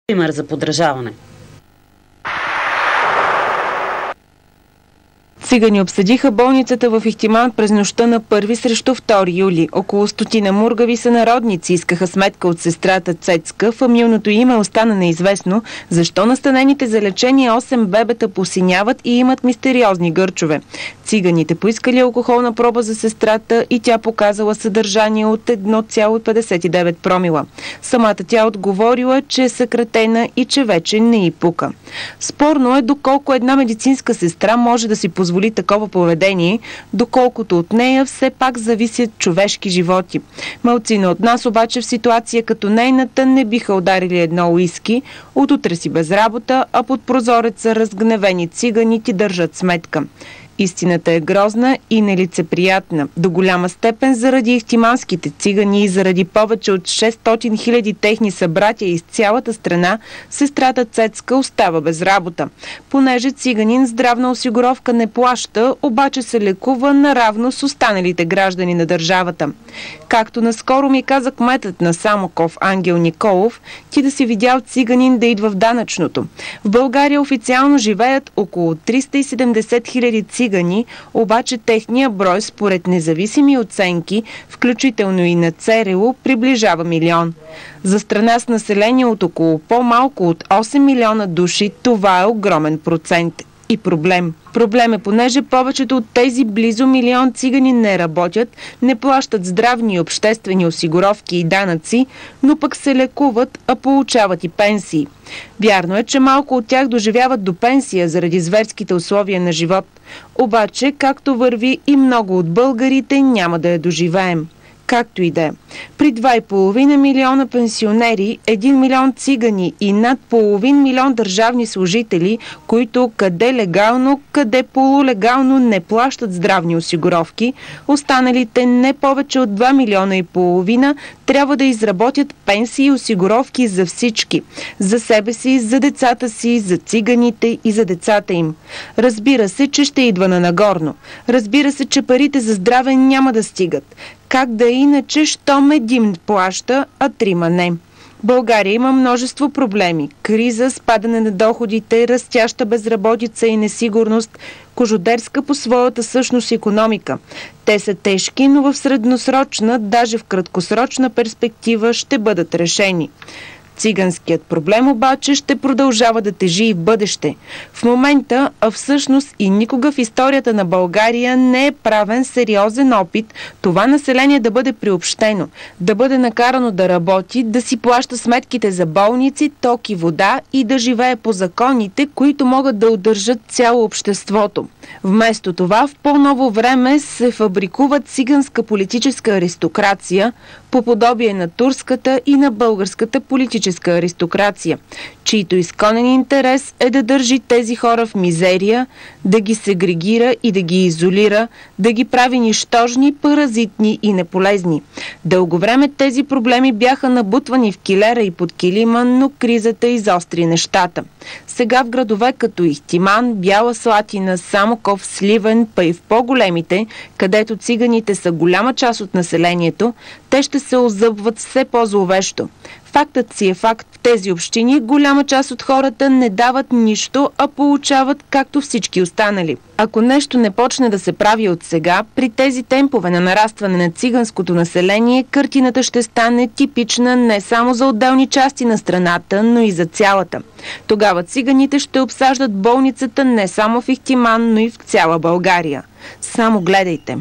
пример за подражаване. Цигани обсъдиха болницата в Ихтиман през нощта на 1 срещу 2 юли. Около 100 мургави сънародници искаха сметка от сестрата Цецка. Фамилното име остана неизвестно, защо настанените за лечение 8 бебета посиняват и имат мистериозни гърчове. Циганите поискали алкохолна проба за сестрата и тя показала съдържание от 1,59 промила. Самата тя отговорила, че е съкратена и че вече не й пука. Спорно е доколко една медицинска сестра може да си позволи такова поведение, доколкото от нея все пак зависят човешки животи. Малцина от нас обаче в ситуация като нейната не биха ударили едно уиски, от утре си без работа, а под прозореца разгневени цигани ти държат сметка. Истината е грозна и нелицеприятна. До голяма степен заради ихтиманските цигани и заради повече от 600 000 техни събратя из цялата страна, сестрата Цецка остава без работа. Понеже циганин здравна осигуровка не плаща, обаче се лекува наравно с останалите граждани на държавата. Както наскоро ми каза кметът на Самоков Ангел Николов, ти да си видял циганин да идва в данъчното. В България официално живеят около 370 000 цигани, обаче техния брой според независими оценки, включително и на ЦРУ, приближава 1 милион. За страна с население от около по-малко от 8 милиона души, това е огромен процент. И проблем. Проблем е, понеже повечето от тези близо 1 милион цигани не работят, не плащат здравни и обществени осигуровки и данъци, но пък се лекуват, а получават и пенсии. Вярно е, че малко от тях доживяват до пенсия заради зверските условия на живот. Обаче, както върви и много от българите, няма да я доживеем. Както и да е. При 2,5 милиона пенсионери, 1 милион цигани и над половин милион държавни служители, които къде легално, къде полулегално не плащат здравни осигуровки, останалите не повече от 2 милиона и половина трябва да изработят пенсии и осигуровки за всички. За себе си, за децата си, за циганите и за децата им. Разбира се, че ще идва на нагорно. Разбира се, че парите за здраве няма да стигат. Как да е иначе, щом един плаща, а 3 не? България има множество проблеми. Криза, спадане на доходите, растяща безработица и несигурност, кожодерска по своята същност икономика. Те са тежки, но в средносрочна, даже в краткосрочна перспектива ще бъдат решени. Циганският проблем обаче ще продължава да тежи и в бъдеще. В момента, а всъщност и никога в историята на България не е правен сериозен опит това население да бъде приобщено, да бъде накарано да работи, да си плаща сметките за болници, ток и вода и да живее по законите, които могат да удържат цяло обществото. Вместо това, в по-ново време се фабрикува циганска политическа аристокрация, по подобие на турската и на българската политическа аристокрация, чийто изконен интерес е да държи тези хора в мизерия, да ги сегрегира и да ги изолира, да ги прави нищожни, паразитни и неполезни. Дълго време тези проблеми бяха набутвани в килера и под килима, но кризата изостри нещата. Сега в градове като Ихтиман, Бяла Слатина, Самоков, Сливен, па и в по-големите, където циганите са голяма част от населението, те ще се озъбват все по-зловещо. Фактът си е факт. В тези общини голяма част от хората не дават нищо, а получават както всички останали. Ако нещо не почне да се прави от сега, при тези темпове на нарастване на циганското население, картината ще стане типична не само за отделни части на страната, но и за цялата. Тогава циганите ще обсаждат болницата не само в Ихтиман, но и в цяла България. Само гледайте.